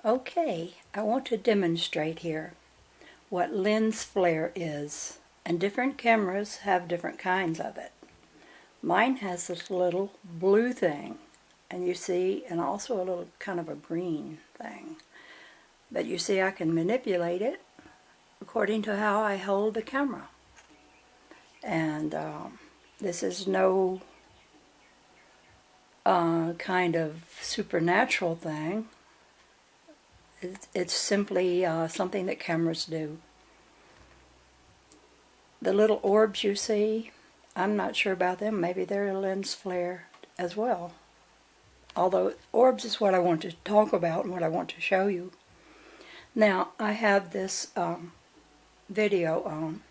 Okay, I want to demonstrate here what lens flare is, and different cameras have different kinds of it. Mine has this little blue thing, and you see, and also a little kind of a green thing. But you see, I can manipulate it according to how I hold the camera. And this is no kind of supernatural thing. It's simply something that cameras do. The little orbs you see, I'm not sure about them. Maybe they're a lens flare as well. Although orbs is what I want to talk about and what I want to show you. Now, I have this video on,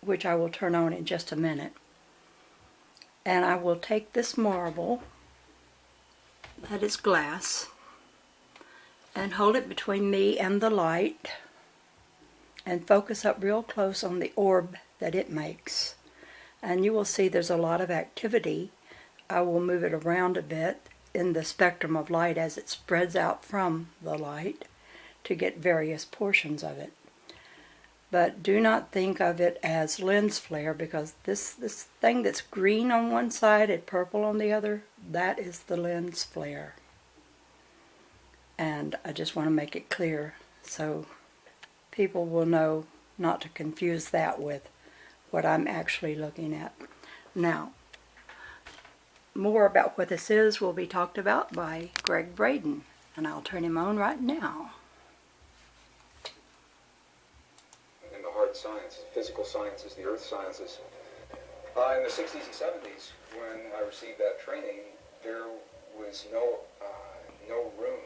which I will turn on in just a minute. And I will take this marble, that is glass, and hold it between me and the light and focus up real close on the orb that it makes. And you will see there's a lot of activity. I will move it around a bit in the spectrum of light as it spreads out from the light to get various portions of it. But do not think of it as lens flare, because this thing that's green on one side and purple on the other, that is the lens flare. And I just want to make it clear so people will know not to confuse that with what I'm actually looking at. Now, more about what this is will be talked about by Gregg Braden, and I'll turn him on right now. In the hard sciences, physical sciences, the earth sciences. In the 60s and 70s, when I received that training, there was no room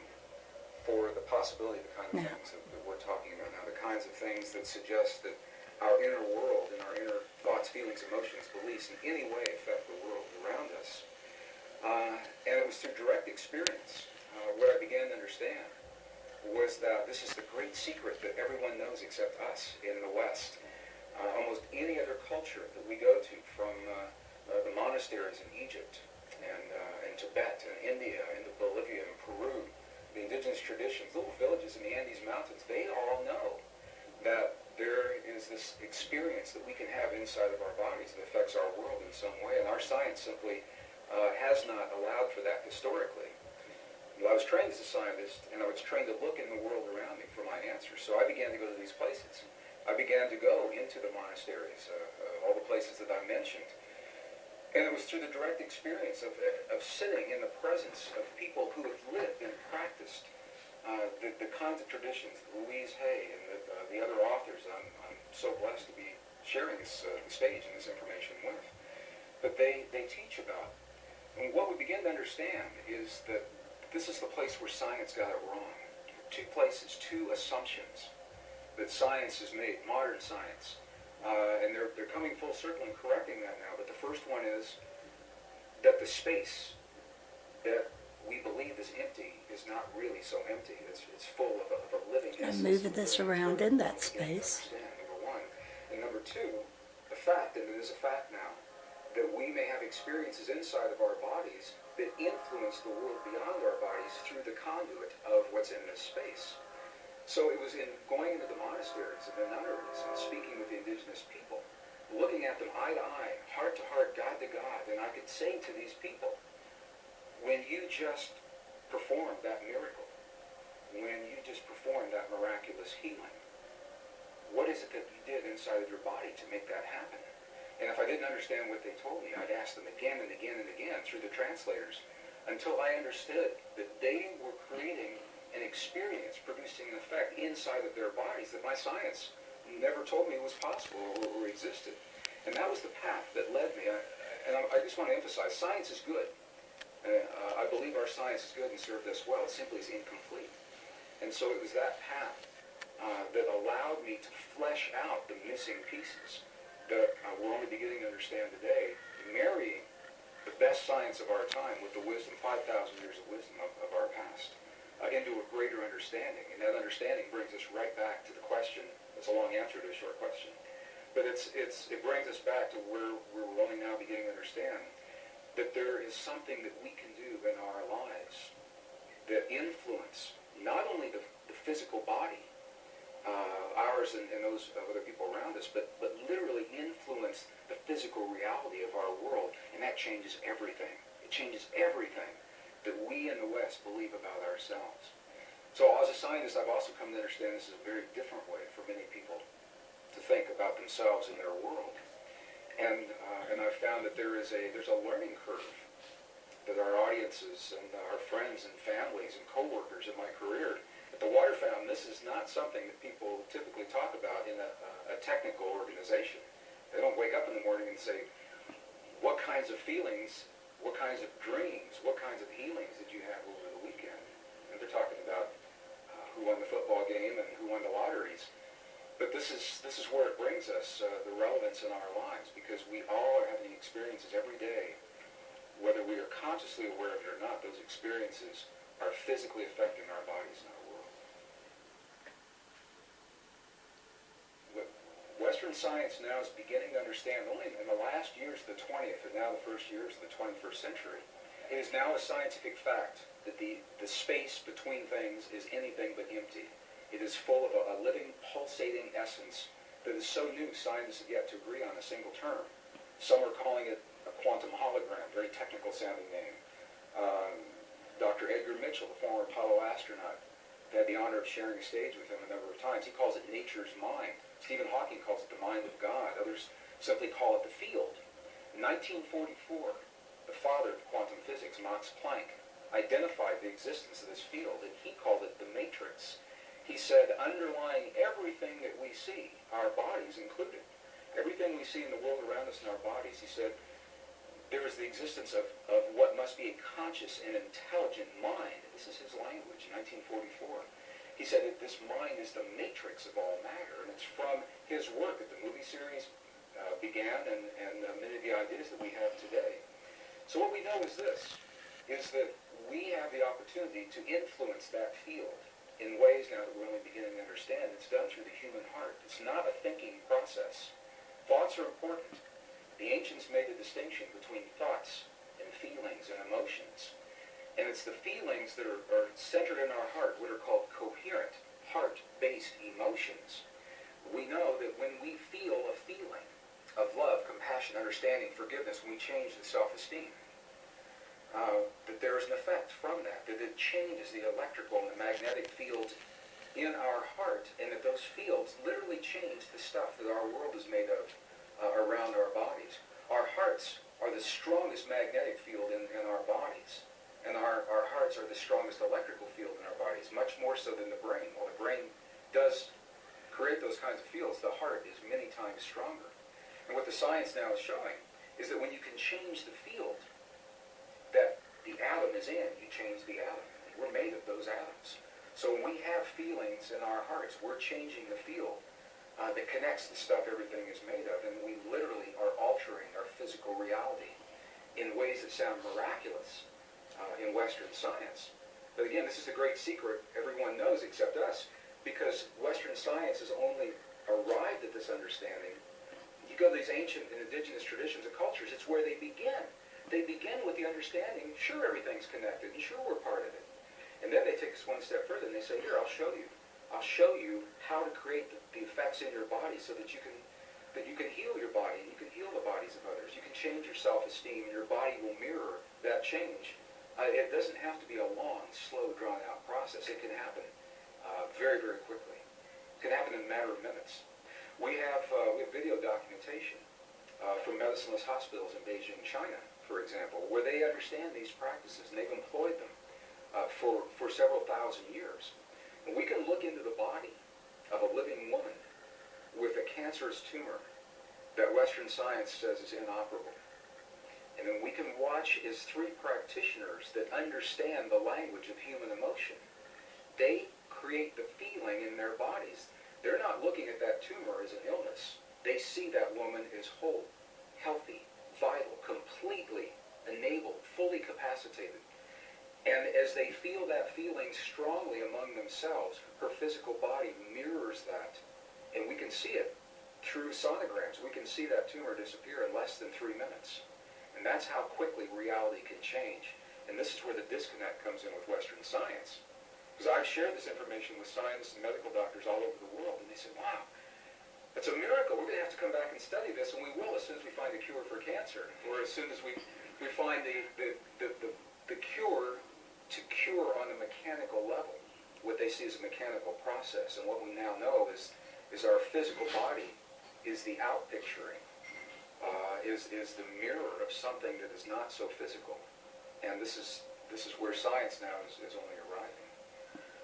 for the possibility of the kind of things that we're talking about now, the kinds of things that suggest that our inner world and our inner thoughts, feelings, emotions, beliefs in any way affect the world around us. And it was through direct experience. What I began to understand was that this is the great secret that everyone knows except us in the West. Almost any other culture that we go to, from the monasteries in Egypt and Tibet and India and Bolivia and Peru, the indigenous traditions, little villages in the Andes Mountains, they all know that there is this experience that we can have inside of our bodies that affects our world in some way, and our science simply has not allowed for that historically. Well, I was trained as a scientist, and I was trained to look in the world around me for my answers, so I began to go to these places. I began to go into the monasteries, all the places that I mentioned. And it was through the direct experience of sitting in the presence of people who have lived and practiced the kinds of traditions, Louise Hay and the other authors I'm so blessed to be sharing this stage and this information with, that they teach about. And what we begin to understand is that this is the place where science got it wrong. Two places, two assumptions that science has made, modern science. And they're coming full circle and correcting that now. But the first one is that the space that we believe is empty is not really so empty. It's full of a living essence. I'm moving this around in that space. Number one. And number two, the fact, and it is a fact now, that we may have experiences inside of our bodies that influence the world beyond our bodies through the conduit of what's in this space. So it was in going into the monasteries and the nunneries and speaking with the indigenous people, looking at them eye to eye, heart to heart, God to God, and I could say to these people, when you just performed that miracle, when you just performed that miraculous healing, what is it that you did inside of your body to make that happen? And if I didn't understand what they told me, I'd ask them again and again and again through the translators until I understood that they were creating an experience, producing an effect inside of their bodies that my science never told me was possible or existed. And that was the path that led me. I just want to emphasize, science is good. I believe our science is good and served us well. It simply is incomplete. And so it was that path that allowed me to flesh out the missing pieces that we're only beginning to understand today, marrying the best science of our time with the wisdom, 5,000 years of wisdom of our past. Into a greater understanding. And that understanding brings us right back to the question. It's a long answer to a short question. But it brings us back to where we're only now beginning to understand that there is something that we can do in our lives that influence not only the physical body, ours and those of other people around us, but literally influence the physical reality of our world, and that changes everything. It changes everything that we in the West believe about ourselves. So as a scientist, I've also come to understand this is a very different way for many people to think about themselves and their world. And I've found that there's a learning curve that our audiences and our friends and families and coworkers in my career at the Water Fountain, this is not something that people typically talk about in a technical organization. They don't wake up in the morning and say, what kinds of feelings, what kinds of dreams, what kinds of healings did you have over the weekend? And they're talking about who won the football game and who won the lotteries. But this is where it brings us, the relevance in our lives, because we all are having experiences every day. Whether we are consciously aware of it or not, those experiences are physically affecting our bodies and our world. What Western science now is beginning to understand, only in the last years of the 20th and now the first years of the 21st century, it is now a scientific fact that the space between things is anything but empty. It is full of a living, pulsating essence that is so new, scientists have yet to agree on a single term. Some are calling it a quantum hologram, very technical sounding name. Dr. Edgar Mitchell, the former Apollo astronaut, had the honor of sharing a stage with him a number of times. He calls it nature's mind. Stephen Hawking calls it the mind of God. Others simply call it the field. In 1944, the father of quantum physics, Max Planck, identified the existence of this field, and he called it the matrix. He said, underlying everything that we see, our bodies included, everything we see in the world around us in our bodies, he said, there is the existence of what must be a conscious and intelligent mind. This is his language, 1944. He said that this mind is the matrix of all matter, and it's from his work that the movie series began and many of the ideas that we have today. So what we know is this, is that we have the opportunity to influence that field in ways now that we're only beginning to understand. It's done through the human heart. It's not a thinking process. Thoughts are important. The ancients made a distinction between thoughts and feelings and emotions. And it's the feelings that are centered in our heart, what are called coherent, heart-based emotions. We know that when we feel a feeling of love, compassion, understanding, forgiveness, when we change the self-esteem, that there is an effect from that it changes the electrical and the magnetic fields in our heart, and that those fields literally change the stuff that our world is made of around our bodies. Our hearts are the strongest magnetic field in our bodies, and our hearts are the strongest electrical field in our bodies, much more so than the brain. While the brain does create those kinds of fields, the heart is many times stronger. And what the science now is showing is that when you can change the field that the atom is in, you change the atom. We're made of those atoms. So when we have feelings in our hearts, we're changing the field that connects the stuff everything is made of, and we literally are altering our physical reality in ways that sound miraculous in Western science. But again, this is a great secret everyone knows except us, because Western science has only arrived at this understanding. You go to these ancient and indigenous traditions and cultures, it's where they begin. They begin with the understanding, sure, everything's connected, and sure, we're part of it. And then they take us one step further, and they say, here, I'll show you. I'll show you how to create the effects in your body so that you can heal your body, and you can heal the bodies of others. You can change your self-esteem, and your body will mirror that change. It doesn't have to be a long, slow, drawn-out process. It can happen very, very quickly. It can happen in a matter of minutes. We have video documentation from medicineless hospitals in Beijing, China, for example, where they understand these practices, and they've employed them for several thousand years. And we can look into the body of a living woman with a cancerous tumor that Western science says is inoperable. And then we can watch as three practitioners that understand the language of human emotion. They create the feeling in their bodies. They're not looking at that tumor as an illness. They see that woman as whole, healthy, vital, completely enabled, fully capacitated. And as they feel that feeling strongly among themselves, her physical body mirrors that. And we can see it through sonograms. We can see that tumor disappear in less than 3 minutes. And that's how quickly reality can change. And this is where the disconnect comes in with Western science. Because I've shared this information with scientists and medical doctors all over the world, and they said, wow, it's a miracle. We're going to have to come back and study this, and we will as soon as we find a cure for cancer, or as soon as we find the cure to cure on a mechanical level, what they see as a mechanical process. And what we now know is our physical body is the outpicturing, is the mirror of something that is not so physical. And this is where science now is only arriving.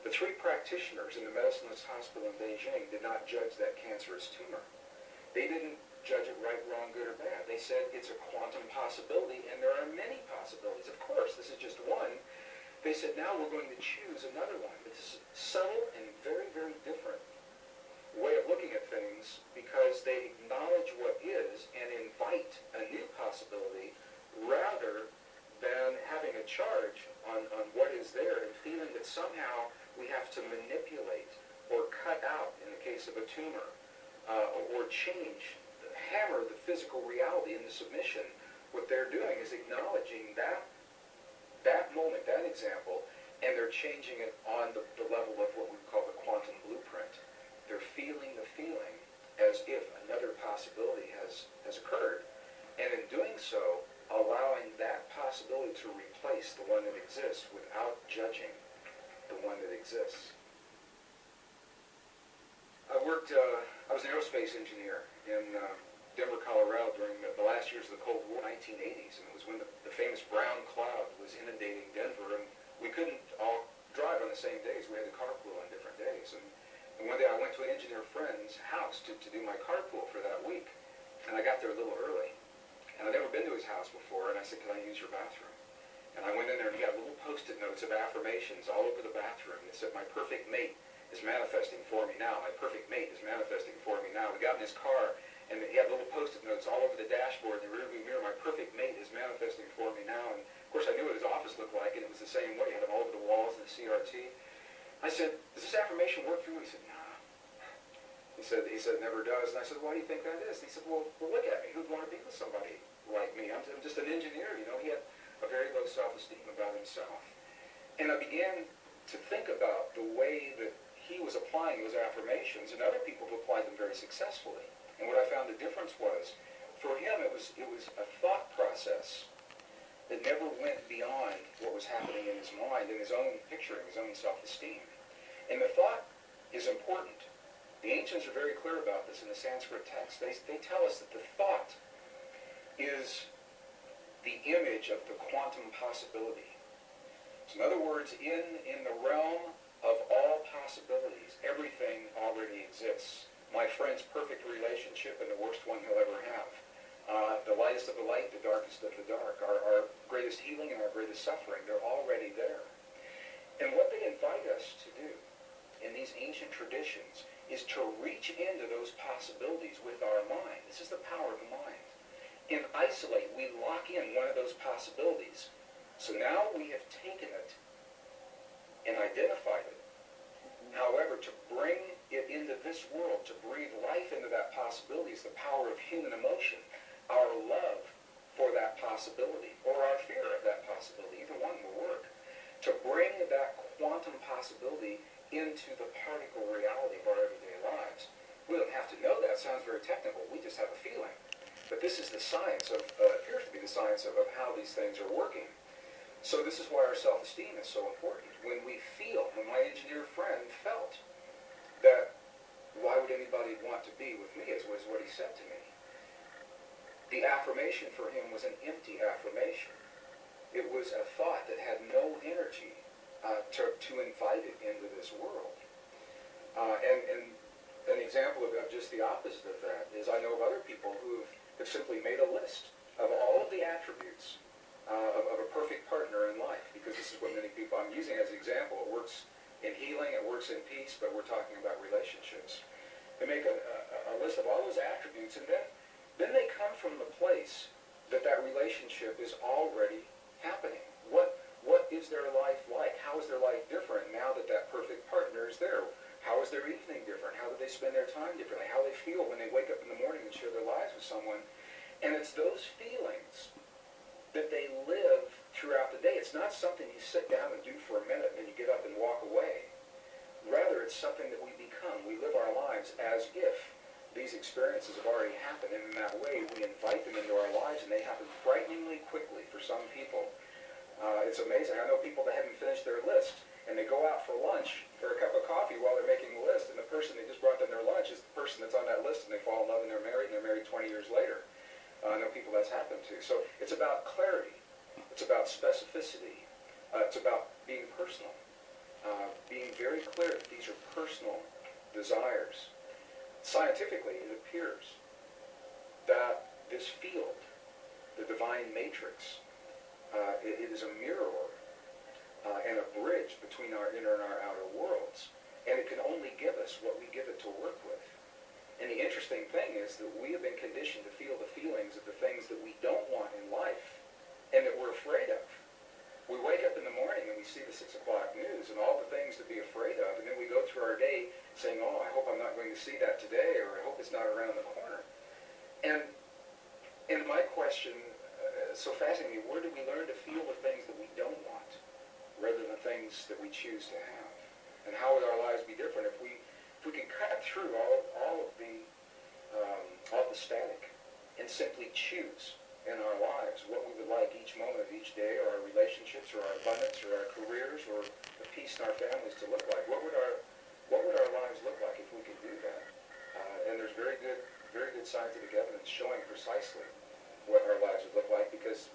The three practitioners in the Medicineless Hospital in Beijing did not judge that cancerous tumor. They didn't judge it right, wrong, good, or bad. They said it's a quantum possibility, and there are many possibilities. Of course, this is just one. They said, now we're going to choose another one. But this is subtle and very, very different way of looking at things, because they acknowledge what is and invite a new possibility rather than having a charge on what is there and feeling that somehow we have to manipulate or cut out, in the case of a tumor, or change, hammer the physical reality into submission. What they're doing is acknowledging that moment, that example, and they're changing it on the level of what we call the quantum blueprint. They're feeling the feeling as if another possibility has occurred, and in doing so, allowing that possibility to replace the one that exists without judging the one that exists. I was an aerospace engineer in Denver, Colorado during the last years of the Cold War, 1980s, and it was when the famous brown cloud was inundating Denver, and we couldn't all drive on the same days. We had to carpool on different days. And one day I went to an engineer friend's house to do my carpool for that week, and I got there a little early. And I'd never been to his house before, and I said, can I use your bathroom? And I went in there, and he had little Post-it notes of affirmations all over the bathroom. It said, my perfect mate is manifesting for me now. My perfect mate is manifesting for me now. We got in his car, and he had little Post-it notes all over the dashboard in the rearview mirror. My perfect mate is manifesting for me now. And, of course, I knew what his office looked like, and it was the same way. He had them all over the walls in the CRT. I said, does this affirmation work for you? He said, nah. He said, it never does. And I said, why do you think that is? And he said, well, look at me. Who'd want to be with somebody like me? I'm just an engineer, you know. He had a very low self-esteem about himself. And I began to think about the way that he was applying those affirmations, and other people have applied them very successfully. And what I found the difference was, for him, it was a thought process that never went beyond what was happening in his mind, in his own picturing, his own self-esteem. And the thought is important. The ancients are very clear about this in the Sanskrit text. They tell us that the thought is the image of the quantum possibility. So in other words, in the realm of all possibilities, everything already exists. My friend's perfect relationship and the worst one he'll ever have. The lightest of the light, the darkest of the dark. Our greatest healing and our greatest suffering, they're already there. And what they invite us to do in these ancient traditions is to reach into those possibilities with our mind. This is the power of the mind. And isolate, we lock in one of those possibilities. So now we have taken it and identified it. However, to bring it into this world, to breathe life into that possibility is the power of human emotion, our love for that possibility, or our fear of that possibility. Either one will work. To bring that quantum possibility into the particle reality of our everyday lives. We don't have to know that. It sounds very technical. We just have a feeling. But this is the science of, appears to be the science of how these things are working. So this is why our self-esteem is so important. When we feel, when my engineer friend felt that, why would anybody want to be with me, is what he said to me. The affirmation for him was an empty affirmation. It was a thought that had no energy to invite it into this world. And an example of just the opposite of that is I know of other people who have simply made a list of all of the attributes of a perfect partner in life, because this is what many people, I'm using as an example. It works in healing, it works in peace, but we're talking about relationships. They make a list of all those attributes, and then they come from the place that relationship is already happening. What is their life like? How is their life different now that perfect partner is there? How is their evening different? How do they spend their time differently? How they feel when they wake up in the morning and share their lives with someone? And it's those feelings that they live throughout the day. It's not something you sit down and do for a minute and then you get up and walk away. it's something that we become. We live our lives as if these experiences have already happened, and in that way we invite them into our lives, and they happen frighteningly quickly for some people. It's amazing. I know people that haven't finished their list, and they go out for lunch for a cup of coffee while they're making the list, and the person they just brought them their lunch is the person that's on that list, and they fall in love and they're married 20 years later. I know people that's happened to. So it's about clarity. It's about specificity. It's about being personal. Being very clear that these are personal desires. Scientifically, it appears that this field, the divine matrix, it is a mirror and a bridge between our inner and our outer worlds. And it can only give us what we give it to work with. And the interesting thing is that we have been conditioned to feel the feelings of the things that we don't want in life and that we're afraid of. We wake up in the morning and we see the 6 o'clock news and all the things to be afraid of, and then we go through our day saying, oh, I hope I'm not going to see that today, or I hope it's not around the corner. And my question, so fascinating, where do we learn to feel the things that we don't want rather than the things that we choose to have? And how would our lives be different if we could cut through all of the static and simply choose in our lives what we would like each moment of each day, or our relationships, or our abundance, or our careers, or the peace in our families to look like? What would our lives look like if we could do that? And there's very good scientific evidence showing precisely what our lives would look like, because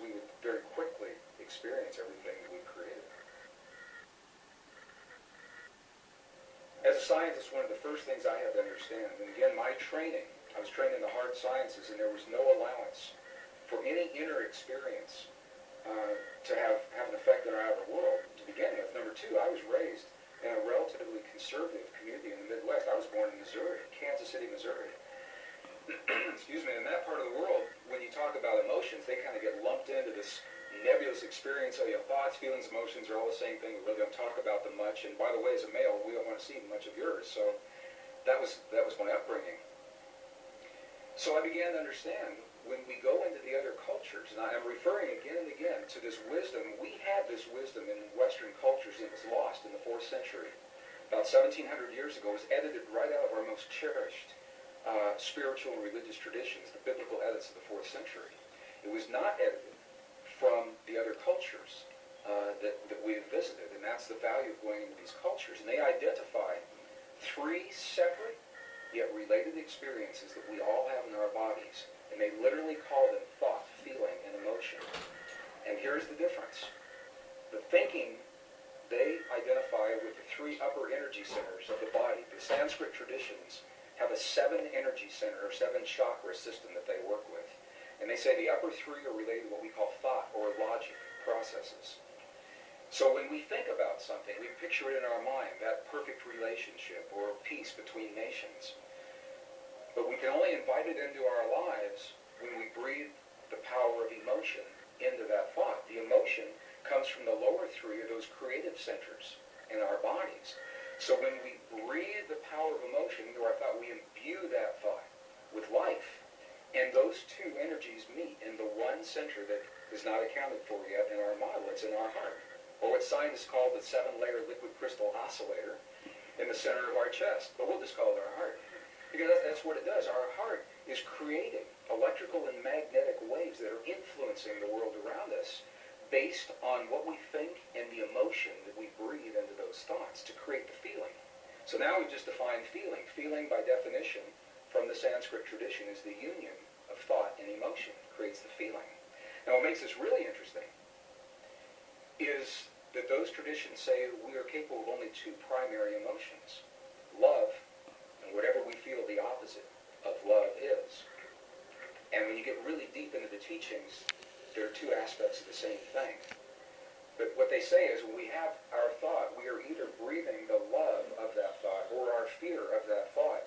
we would very quickly experience everything that we've created. As a scientist, one of the first things I had to understand, and again, my training, I was trained in the hard sciences, and there was no allowance for any inner experience to have an effect on our outer world to begin with. Number two, I was raised in a relatively conservative community in the Midwest. I was born in Missouri, Kansas City, Missouri. Excuse me, in that part of the world, when you talk about emotions, they kind of get lumped into this nebulous experience. So, thoughts, feelings, emotions are all the same thing. We really don't talk about them much. And by the way, as a male, we don't want to see much of yours. So that was my upbringing. So I began to understand, when we go into the other cultures, and I am referring again and again to this wisdom, we had this wisdom in Western cultures that was lost in the 4th century. About 1,700 years ago, it was edited right out of our most cherished spiritual and religious traditions, the biblical edits of the 4th century. It was not edited from the other cultures that we have visited, and that's the value of going into these cultures. And they identify 3 separate yet related experiences that we all have in our bodies, and they literally call them thought, feeling, and emotion. And here's the difference. The thinking, they identify with the 3 upper energy centers of the body. The Sanskrit traditions have a 7 energy center, or 7 chakra system that they work with. And they say the upper 3 are related to what we call thought, or logic processes. So when we think about something, we picture it in our mind, that perfect relationship or peace between nations. But we can only invite it into our lives when we breathe the power of emotion into that thought. The emotion comes from the lower 3 of those creative centers in our bodies. So when we breathe the power of emotion into our thought, we imbue that thought with life. And those 2 energies meet in the one center that is not accounted for yet in our model. It's in our heart, or what scientists call the 7-layer liquid crystal oscillator in the center of our chest. But we'll just call it our heart, because that's what it does. Our heart is creating electrical and magnetic waves that are influencing the world around us based on what we think and the emotion that we breathe into those thoughts to create the feeling. So now we've just defined feeling. Feeling, by definition, from the Sanskrit tradition, is the union of thought and emotion. It creates the feeling. Now what makes this really interesting is that those traditions say we are capable of only 2 primary emotions: love, and whatever we feel the opposite of love is. And when you get really deep into the teachings, there are 2 aspects of the same thing. But what they say is, when we have our thought, we are either breathing the love of that thought or our fear of that thought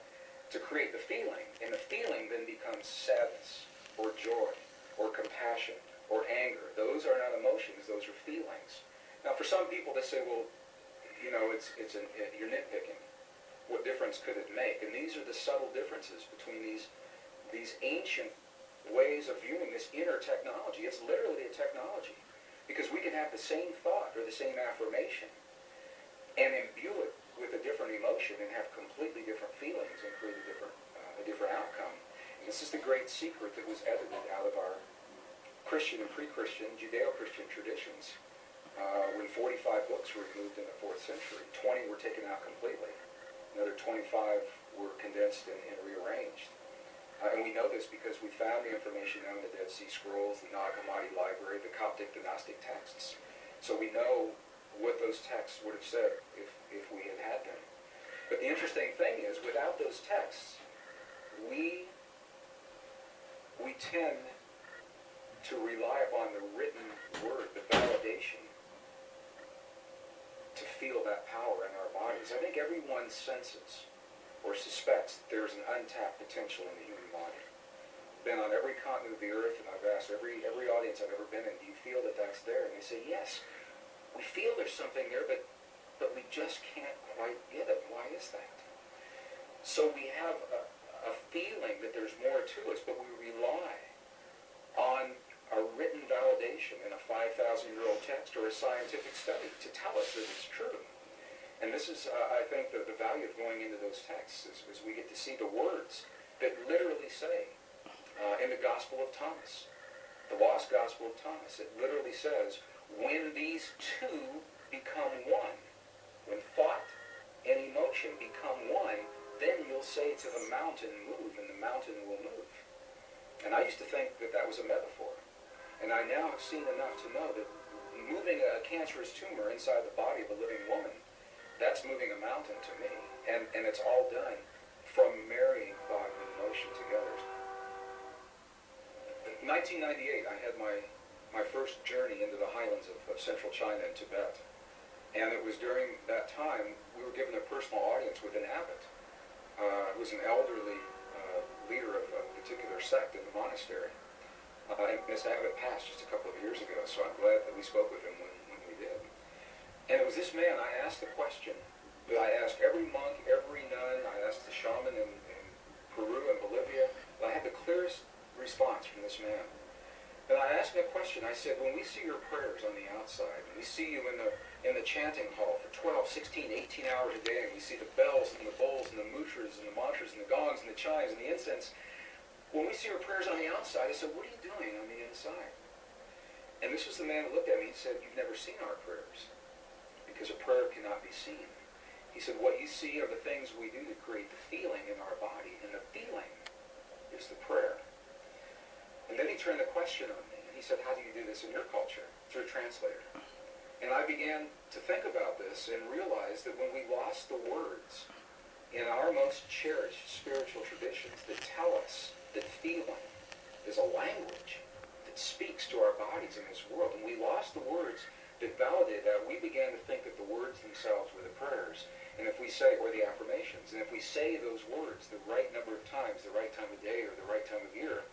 to create the feeling. And the feeling then becomes sadness or joy or compassion or anger. Those are not emotions, those are feelings. Now for some people they say, well, you're nitpicking. What difference could it make? And these are the subtle differences between these ancient ways of viewing this inner technology. It's literally a technology, because we can have the same thought or the same affirmation and imbue it with a different This is the great secret that was edited out of our Christian and pre-Christian, Judeo-Christian traditions. When 45 books were removed in the 4th century, 20 were taken out completely. Another 25 were condensed and rearranged. And we know this because we found the information on the Dead Sea Scrolls, the Nag Hammadi Library, the Coptic the Gnostic texts. So we know what those texts would have said if we had had them. But the interesting thing is, without those texts, we tend to rely upon the written word, the validation, to feel that power in our bodies. I think everyone senses or suspects that there's an untapped potential in the human body. Been on every continent of the earth, and I've asked every audience I've ever been in, do you feel that that's there? And they say, yes, we feel there's something there, but we just can't quite get it. Why is that? So we have a feeling that there's more to us, but we rely on a written validation in a 5,000-year-old text or a scientific study to tell us that it's true. And this is, I think, the value of going into those texts is we get to see the words that literally say, in the Gospel of Thomas, the lost Gospel of Thomas, it literally says, when these two become one, when thought and emotion become one, then you'll say to the mountain, move, and the mountain will move. And I used to think that that was a metaphor. And I now have seen enough to know that moving a cancerous tumor inside the body of a living woman, that's moving a mountain to me. And it's all done from marrying thought and emotion together. In 1998, I had my first journey into the highlands of central China and Tibet. And it was during that time we were given a personal audience with an abbot. It was an elderly leader of a particular sect in the monastery. And this abbot passed just a couple of years ago, so I'm glad that we spoke with him when we did. And it was this man, I asked the question that I asked every monk, every nun, I asked the shaman in Peru and Bolivia, and I had the clearest response from this man. And I asked him a question, I said, when we see your prayers on the outside, and we see you in the chanting hall for 12, 16, 18 hours a day, and we see the bells and the bowls and the mudras and the mantras and the gongs and the chimes and the incense, when we see your prayers on the outside, I said, what are you doing on the inside? And this was the man who looked at me and said, you've never seen our prayers, because a prayer cannot be seen. He said, what you see are the things we do to create the feeling in our body, and the feeling is the prayer. And then he turned the question on me, and he said, how do you do this in your culture? Through a translator. And I began to think about this and realize that when we lost the words in our most cherished spiritual traditions that tell us that feeling is a language that speaks to our bodies in this world, and we lost the words that validated that, we began to think that the words themselves were the prayers, and if we say, or the affirmations, and if we say those words the right number of times, the right time of day or the right time of year,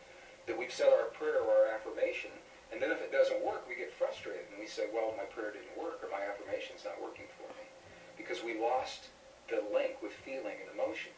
that we've said our prayer or our affirmation, and then if it doesn't work, we get frustrated, and we say, well, my prayer didn't work, or my affirmation's not working for me, because we lost the link with feeling and emotion.